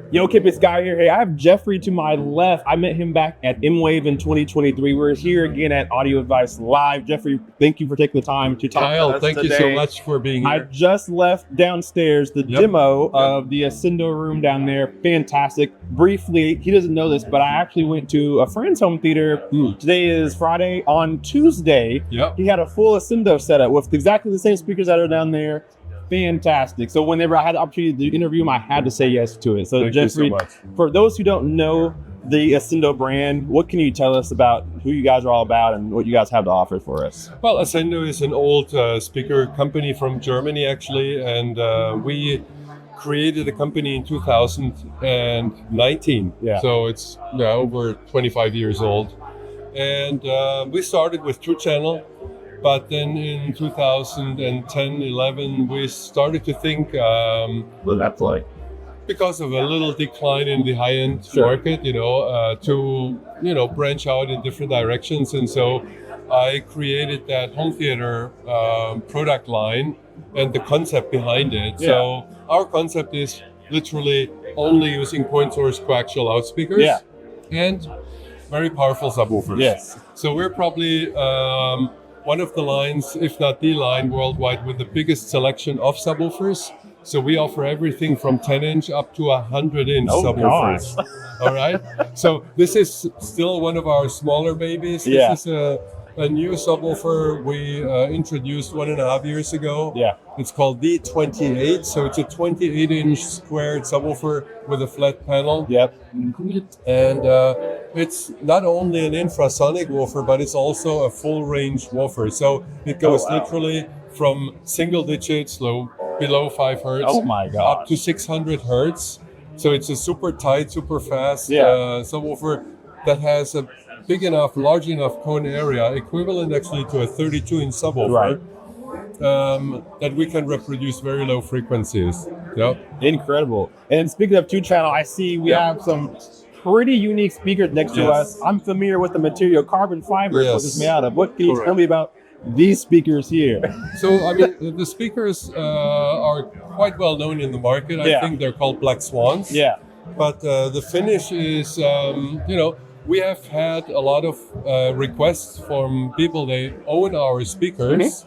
Yo, Kip, it's Guy here. Hey, I have Jeffrey to my left. I met him back at M-Wave in 2023. We're here again at Audio Advice Live. Jeffrey, thank you for taking the time to talk to Kyle, us thank today. you so much for being here. I just left downstairs the demo of the Ascendo room down there. Fantastic. Briefly, he doesn't know this, but I actually went to a friend's home theater. Today is Friday. On Tuesday, he had a full Ascendo setup with exactly the same speakers that are down there. Fantastic. So whenever I had the opportunity to interview him, I had to say yes to it. So Thank Jeffrey, you so much. For those who don't know the Ascendo brand, what can you tell us about who you guys are all about and what you guys have to offer for us? Well, Ascendo is an old speaker company from Germany, actually, and we created a company in 2019. So it's over 25 years old. And we started with two-channel. But then in 2010-11, we started to think, What that's like? because of a little decline in the high-end market, to branch out in different directions. And so I created that home theater product line and the concept behind it. So our concept is literally only using point source coaxial loudspeakers and very powerful subwoofers. So we're probably one of the lines, if not the line worldwide with the biggest selection of subwoofers. So we offer everything from 10-inch up to 100-inch subwoofers. All right. So this is still one of our smaller babies. This is a new subwoofer we introduced 1.5 years ago. It's called the 28. So it's a 28-inch squared subwoofer with a flat panel. And it's not only an infrasonic woofer, but it's also a full range woofer. So it goes literally from single digits, below 5 hertz, up to 600 hertz. So it's a super tight, super fast subwoofer that has a big enough, large enough cone area, equivalent actually to a 32-inch subwoofer, that we can reproduce very low frequencies. Incredible. And speaking of two-channel, I see we have some pretty unique speakers next to us. I'm familiar with the material carbon fiber. What it's made out of. What can you tell me about these speakers here? So, I mean, the speakers are quite well known in the market. I think they're called Black Swans. But the finish is, we have had a lot of requests from people. They own our speakers.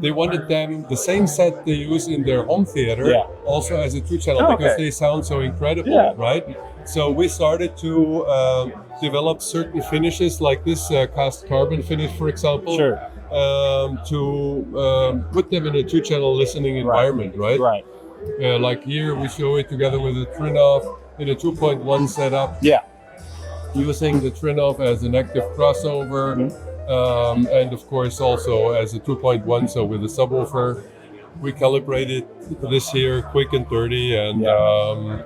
They wanted them, the same set they use in their home theater, also as a two-channel because they sound so incredible, right? So we started to develop certain finishes like this cast carbon finish, for example, to put them in a two-channel listening environment, right? Like here, we show it together with a Trinoff in a 2.1 setup. Using the Trinoff as an active crossover, and of course also as a 2.1, so with a subwoofer. We calibrated this here quick and dirty, and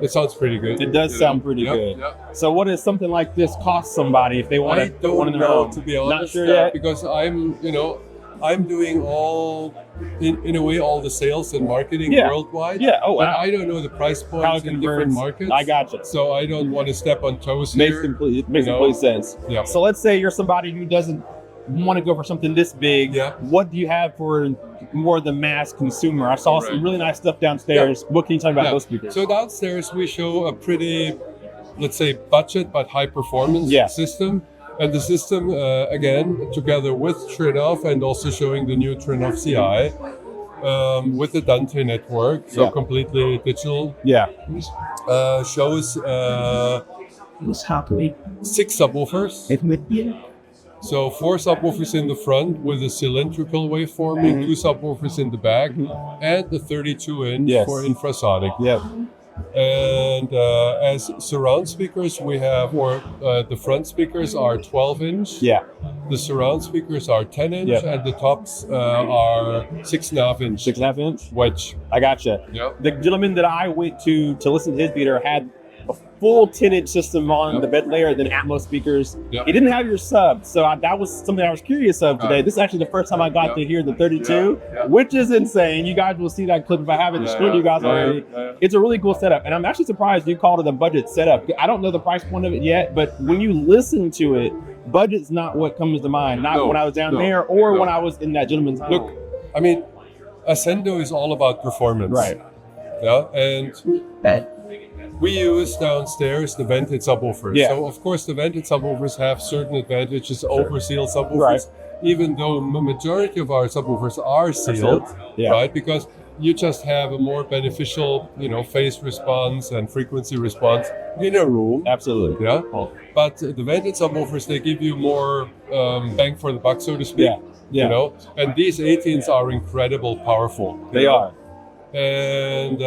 it sounds pretty good. It does sound pretty good. So what does something like this cost somebody if they want to put one in their home? To be honest, not sure yet? Because I'm doing in a way all the sales and marketing worldwide. But I don't know the price points in different markets. I gotcha. So I don't want to step on toes Makes here. complete sense. So let's say you're somebody who doesn't want to go for something this big. What do you have for more the mass consumer? I saw some really nice stuff downstairs. What can you tell me about those speakers? So downstairs we show a pretty, let's say, budget but high performance system. And the system, again, together with Trinoff and also showing the new Trinoff CI with the Dante network, so completely digital, shows 6 subwoofers. So 4 subwoofers in the front with a cylindrical waveforming, 2 subwoofers in the back, and the 32-inch for infrasonic. And as surround speakers, we have, the front speakers are 12-inch. The surround speakers are 10-inch, and the tops are 6.5-inch. 6.5-inch wedge. I gotcha. The gentleman that I went to listen to his theater had a full 10-inch system on the bed layer, then Atmos speakers. It didn't have your sub, so that was something I was curious of today. This is actually the first time I got to hear the 32, which is insane. You guys will see that clip if I haven't shown you guys already. It's a really cool setup, and I'm actually surprised you called it a budget setup. I don't know the price point of it yet, but when you listen to it, budget's not what comes to mind. Not when I was down there or when I was in that gentleman's home. Look, I mean, Ascendo is all about performance. Right. Yeah, and we use downstairs the vented subwoofers. Yeah. So of course the vented subwoofers have certain advantages over sealed subwoofers, even though majority of our subwoofers are sealed, right? Because you just have a more beneficial, phase response and frequency response in a room. Absolutely. Yeah. But the vented subwoofers, they give you more bang for the buck, so to speak. Yeah. And these 18s are incredible powerful. They are. And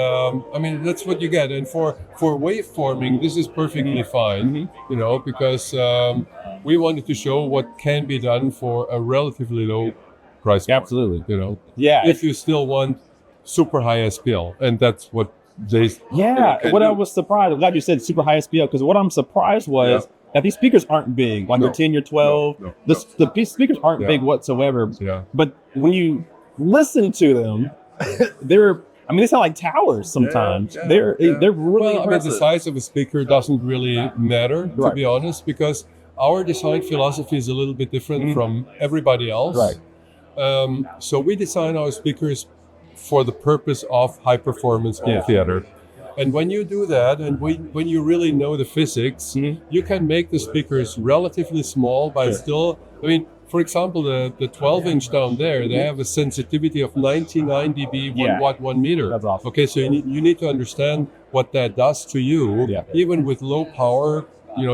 that's what you get. And for waveforming, this is perfectly fine, because we wanted to show what can be done for a relatively low price point. Absolutely. Yeah. If you still want super high SPL, and that's what they. Yeah. What I was surprised. I'm glad you said super high SPL, because what I'm surprised was that these speakers aren't big, like your 10, your 12. The speakers aren't big whatsoever. Yeah. But when you listen to them, they sound like towers sometimes. They're really impressive. The size of a speaker doesn't really matter, to be honest, because our design philosophy is a little bit different from everybody else. Right. So we design our speakers for the purpose of high performance home theater. And when you do that, and when you really know the physics, you can make the speakers relatively small, but still, for example, the 12-inch down there, they have a sensitivity of 99 dB, 1 watt, 1 meter. That's awesome. Okay, so you need to understand what that does to you. Even with low power,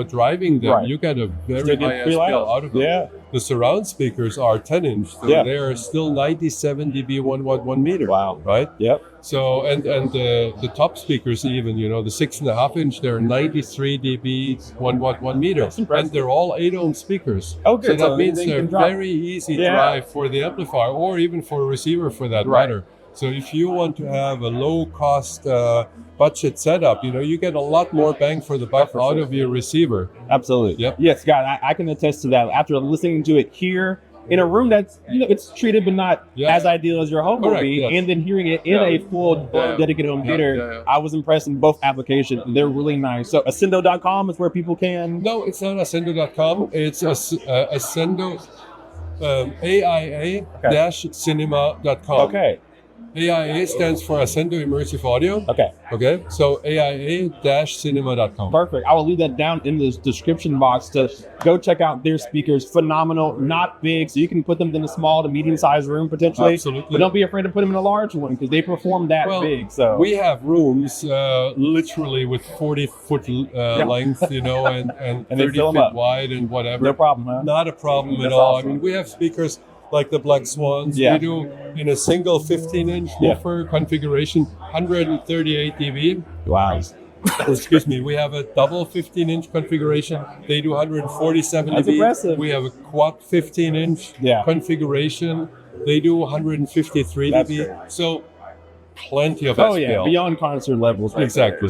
driving them, you get a very high SPL out of them. Yeah. The surround speakers are 10-inch, so they are still 97 dB, 1 watt, 1 meter. Wow. Right? Yep. So, and the top speakers even, the 6.5-inch, they're 93 dB, 1 watt, 1 meter. And they're all 8-ohm speakers. Okay. So that means they're very easy drive for the amplifier, or even for a receiver for that matter. So if you want to have a low-cost budget setup, you get a lot more bang for the buck out of your receiver. Absolutely. Yep. Yes, God, I can attest to that. After listening to it here in a room that's, it's treated but not as ideal as your home will be, and then hearing it in a full dedicated home theater, I was impressed in both applications. They're really nice. So Ascendo.com is where people can... No, it's not Ascendo.com. It's Ascendo, AIA-cinema.com. Okay. AIA stands for Ascendo Immersive Audio. Okay. So AIA-cinema.com. Perfect. I will leave that down in the description box to go check out their speakers. Phenomenal, not big, so you can put them in a small to medium-sized room potentially. Absolutely. But don't be afraid to put them in a large one, because they perform that big. So we have rooms literally with 40-foot length, and 30 feet wide and whatever. No problem, huh? Not a problem at all. Awesome. We have speakers like the Black Swans. We do in a single 15-inch woofer configuration, 138 dB. Wow. Excuse me. We have a double 15-inch configuration. They do 147 That's dB. impressive. We have a quad 15-inch configuration. They do 153 dB. Great. So plenty of SPL. Beyond concert levels. Exactly.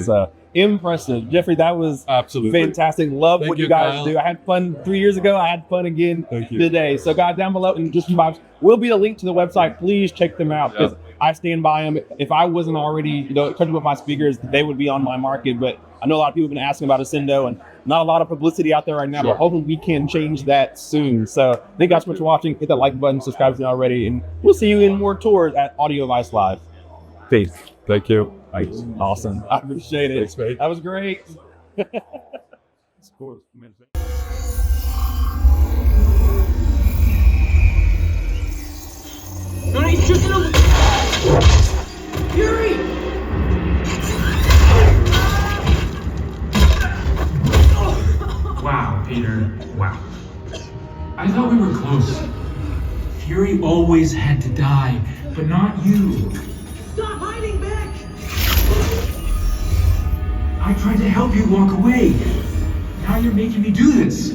Impressive. Jeffrey, that was absolutely fantastic. Love what you guys do. I had fun 3 years ago. I had fun again today. So guys, down below in the description box will be a link to the website. Please check them out, because I stand by them. If I wasn't already comfortable with my speakers, they would be on my market. But I know a lot of people have been asking about Ascendo, and not a lot of publicity out there right now, but hopefully we can change that soon. So thank you guys so much for watching. Hit that like button, subscribe if you're not already, and we'll see you in more tours at Audiophile Live. Peace. Thank you. Thanks. Awesome. I appreciate it. Thanks, mate. That was great. No, he's just a... Fury! Wow, Peter. Wow. I thought we were close. Fury always had to die, but not you. Stop hiding back! I tried to help you walk away. Now you're making me do this.